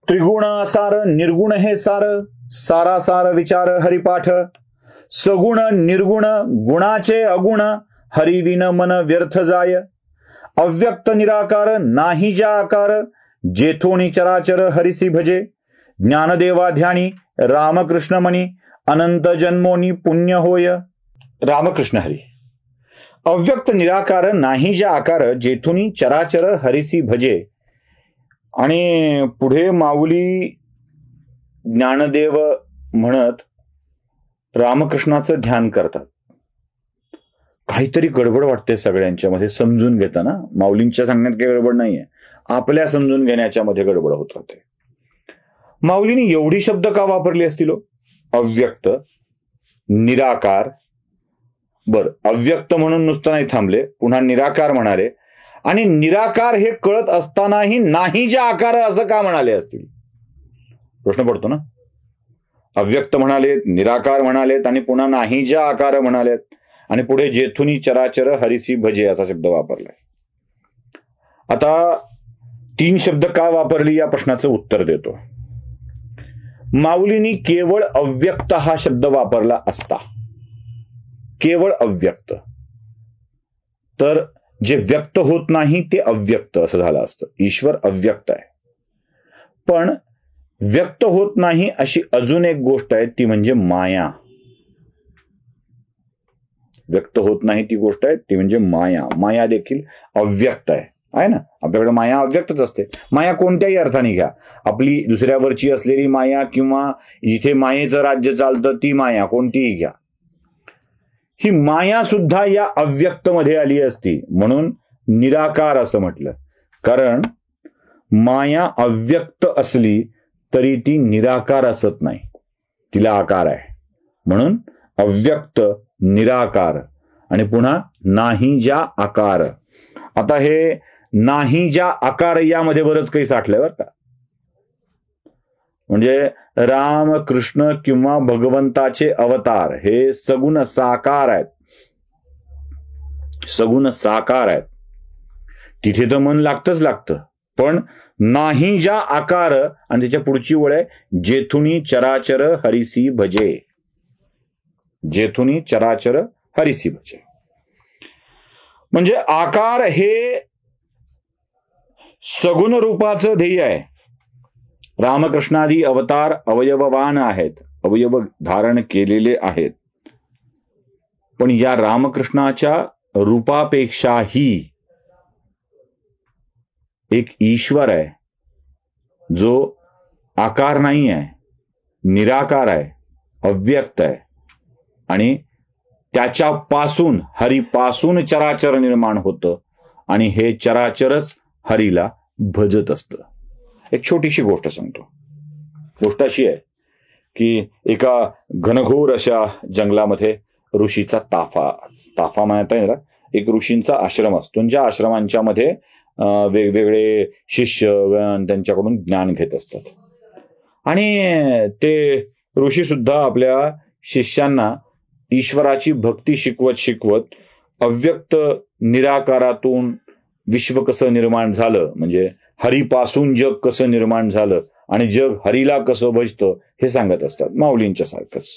त्रिगुण सार निर्गुण हे सार, सारासार विचार हरिपाठ. सगुण निर्गुण गुणाचे अगुण, हरिविन मन व्यर्थ जाय. अव्यक्त निराकार नाही ज्या आकार, जेथोनी चराचर हरिसी भजे. ज्ञानदेवा ध्यानी रामकृष्ण मनी, अनंत जन्मोनी पुण्य होय. रामकृष्ण हरी. अव्यक्त निराकार नाही ज्या आकार, जेथुनी चराचर हरिसी भजे. आणि पुढे माऊली ज्ञानदेव म्हणत रामकृष्णाचं ध्यान करतात. काहीतरी गडबड वाटते सगळ्यांच्या मध्ये, समजून घेताना. माऊलींच्या सांगण्यात काही गडबड नाहीये, आपल्या समजून घेण्याच्या मध्ये गडबड होत राहते. माऊलींनी एवढी शब्द का वापरली असतील? अव्यक्त, निराकार. बर, अव्यक्त म्हणून नुसतं नाही थांबले, पुन्हा निराकार म्हणाले. आणि निराकार हे कळत असतानाही नाही ज्या आकार असं का म्हणाले असतील? प्रश्न पडतो ना. अव्यक्त म्हणालेत, निराकार म्हणालेत आणि पुन्हा नाही ज्या आकार म्हणालेत, आणि पुढे जेथुनी चराचर हरिसी भजे असा शब्द वापरलाय. आता 3 शब्द का वापरली या प्रश्नाचं उत्तर देतो. माऊलींनी केवळ अव्यक्त हा शब्द वापरला असता, केवळ अव्यक्त, तर जे व्यक्त होत नाही ते अव्यक्त असं झालं असतं. ईश्वर अव्यक्त आहे. पण व्यक्त होत नाही अशी अजून एक गोष्ट आहे, ती म्हणजे माया. व्यक्त होत नाही ती गोष्ट आहे ती म्हणजे माया. माया देखील अव्यक्त आहे ना. आपल्याकडे माया अव्यक्तच असते. माया कोणत्याही अर्थाने घ्या, आपली दुसऱ्यावरची असलेली माया किंवा जिथे मायेचं राज्य चालतं ती माया कोणतीही घ्या, ही माया सुद्धा या अव्यक्त मध्ये आली असती. म्हणून निराकार असं म्हटलं, कारण माया अव्यक्त असली तरी ती निराकार असत नाही, तिला आकार आहे. म्हणून अव्यक्त, निराकार आणि पुन्हा नाही ज्या आकार. आता हे नाही ज्या आकार यामध्ये बरंच काही साठलंय बरं का. म्हणजे राम, कृष्ण किंवा भगवंताचे अवतार हे सगुण साकार आहेत. सगुण साकार आहेत. तिथे तर मन लागतं, पण नाही ज्या आकार आणि त्याच्या पुढची ओळ आहे जेथुनी चराचर हरिसी भजे. जेथुनी चराचर हरिसी भजे म्हणजे आकार हे सगुण रूपाचं ध्येय आहे. रामकृष्णादी अवतार अवयववान आहेत, अवयव धारण केलेले आहेत. पण या रामकृष्णाच्या रूपापेक्षाही एक ईश्वर आहे जो आकार नाही आहे, निराकार आहे, अव्यक्त आहे. आणि त्याच्यापासून, हरीपासून चराचर निर्माण होतं आणि हे चराचरच हरीला भजत असतं. एक छोटीशी गोष्ट सांगतो. गोष्ट अशी आहे की एका घनघोर अशा जंगलामध्ये ऋषीचा ताफा म्हणता येईल, एक ऋषींचा आश्रम असतो. ज्या आश्रमांच्या मध्ये वेगवेगळे शिष्य त्यांच्याकडून ज्ञान घेत असतात. आणि ते ऋषी सुद्धा आपल्या शिष्यांना ईश्वराची भक्ती शिकवत अव्यक्त निराकारातून विश्व कसं निर्माण झालं, म्हणजे हरीपासून जग कसं निर्माण झालं आणि जग हरीला कसं भजतं हे सांगत असतात, माऊलींच्या सारखंच.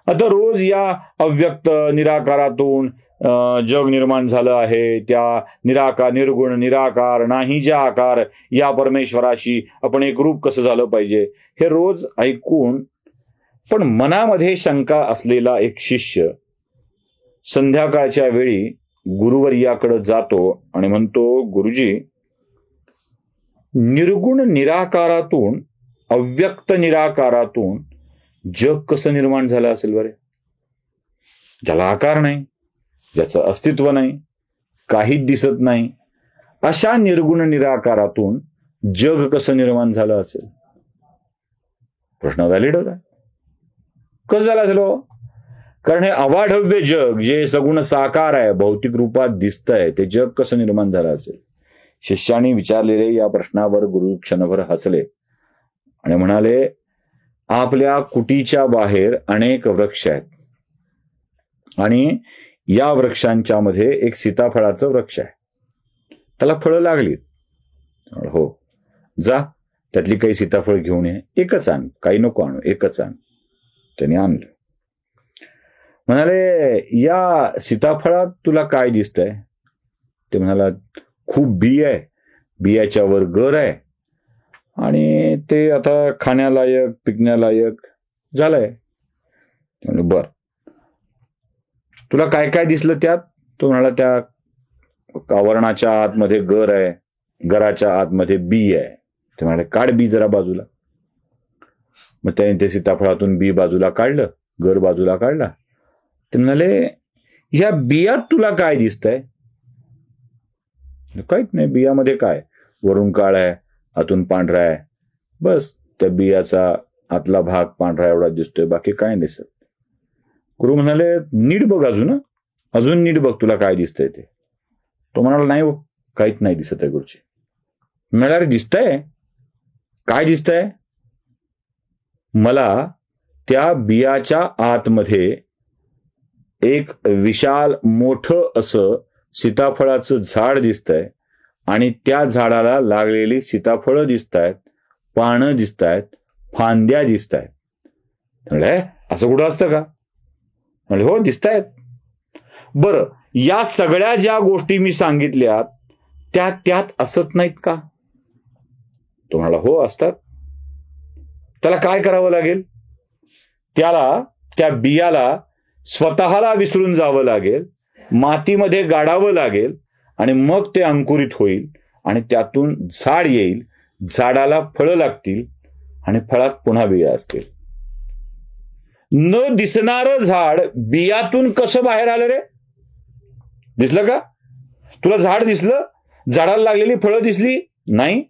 आता रोज या अव्यक्त निराकारातून जग निर्माण झालं आहे, त्या निराकार, निर्गुण, निराकार, नाही ज्या आकार या परमेश्वराशी आपण एक रूप कसं झालं पाहिजे हे रोज ऐकून पण मनामध्ये शंका असलेला एक शिष्य संध्याकाळच्या वेळी गुरुवर्याकडे जातो आणि म्हणतो, गुरुजी, निर्गुण निराकारातून, अव्यक्त निराकारातून जग कसं निर्माण झालं असेल बरे? ज्याला आकार नाही, ज्याचं अस्तित्व नाही, काहीच दिसत नाही, अशा निर्गुण निराकारातून जग कसं निर्माण झालं असेल? प्रश्न व्हॅलिड होता. कसं झालं असेल? कारण हे अवाढव्य जग जे सगुण साकार आहे, भौतिक रूपात दिसतंय, ते जग कसं निर्माण झालं असेल? शिष्याने विचारलेले या प्रश्नावर गुरु क्षणभर हसले आणि म्हणाले, आपल्या कुटीच्या बाहेर अनेक वृक्ष आहेत आणि या वृक्षांच्या मध्ये एक सीताफळाचं वृक्ष आहे, त्याला फळं लागलीत. हो, जा त्यातली काही सीताफळ घेऊन ये, एकच आण, काही नको आणू, एकच आण. त्याने आणलं. म्हणाले, या सीताफळात तुला काय दिसतंय? ते म्हणाला, खूप बी आहे, बियाच्या वर गर आहे आणि ते आता खाण्यालायक पिकण्यालायक झालंय. बर, तुला काय काय दिसलं त्यात? तो म्हणाला, त्या आवरणाच्या आतमध्ये गर आहे, गराच्या आतमध्ये बी आहे. ते म्हणाले, काढ बी जरा बाजूला. मग त्याने ते सीताफळातून बी बाजूला काढलं, गर बाजूला काढला. ते म्हणाले, ह्या बियात तुला काय दिसतंय? काहीच नाही, बियामध्ये काय, वरून काळा आहे, आतून पांढरा आहे, बस त्या बियाचा आतला भाग पांढरा एवढा दिसतोय, बाकी काय नाही दिसत. गुरु म्हणाले, नीट बघ, अजून नीट बघ, तुला काय दिसतंय ते. तो म्हणाला, नाही हो, काहीच नाही दिसत आहे गुरुजी. म्हणाला, अरे दिसतंय, काय दिसतंय? मला त्या बियाच्या आतमध्ये एक विशाल मोठं असं सीताफळाचं झाड दिसतंय आणि त्या झाडाला लागलेली सीताफळं दिसतायत, पानं दिसतायत, फांद्या दिसतायत. म्हणले, असं कुठं असतं का? म्हणले, हो दिसतायत. बरं, या सगळ्या ज्या गोष्टी मी सांगितल्यात त्यात असत नाहीत का? तो म्हणाला, हो असतात. त्याला काय करावं लागेल? त्या बियाला स्वतःला विसरून जावं लागेल, मातीमध्ये गाडावं लागेल आणि मग ते अंकुरित होईल आणि त्यातून झाड येईल, झाडाला फळं लागतील आणि फळात पुन्हा बिया असतील. न दिसणारं झाड बियातून कसं बाहेर आलं रे? दिसलं का तुला? झाड दिसलं? झाडाला लागलेली फळं दिसली नाही?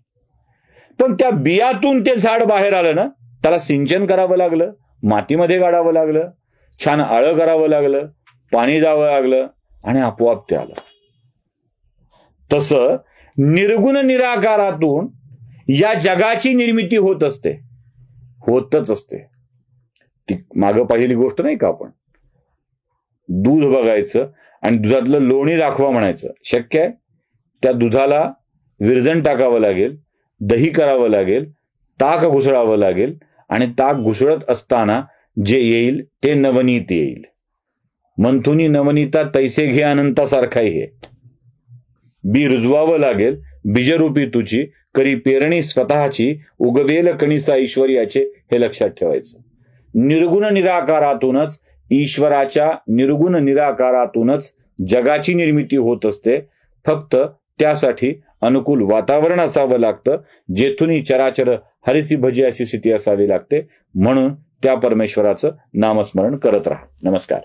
पण त्या बियातून ते झाड बाहेर आलं ना, त्याला सिंचन करावं लागलं, मातीमध्ये गाडावं लागलं, छान आळं करावं लागलं, पाणी जावं लागलं आणि आपोआप ते आलं. तसं निर्गुण निराकारातून या जगाची निर्मिती होतच असते. ती मागं पाहिलेली गोष्ट नाही का? आपण दूध बघायचं आणि दुधातलं लोणी दाखवा म्हणायचं, शक्य आहे? त्या दुधाला विरजण टाकावं लागेल, दही करावं लागेल, ताक घुसळावं लागेल आणि ताक घुसळत असताना जे येईल ते नवनीत येईल. मंथुनी नवनीता तैसे घे अनंतासारखा हे. बी रुजवावं लागेल, बीजरूपी तुझी करी पेरणी स्वतःची, उगवेल कणीसा ऐश्वर्याचे, हे लक्षात ठेवायचं. निर्गुण निराकारातूनच, ईश्वराच्या निर्गुण निराकारातूनच जगाची निर्मिती होत असते. फक्त त्यासाठी अनुकूल वातावरण असावं लागतं, जेथून चराचर हरिसी भजी अशी स्थिती असावी लागते. म्हणून त्या परमेश्वराचं नामस्मरण करत राहा. नमस्कार.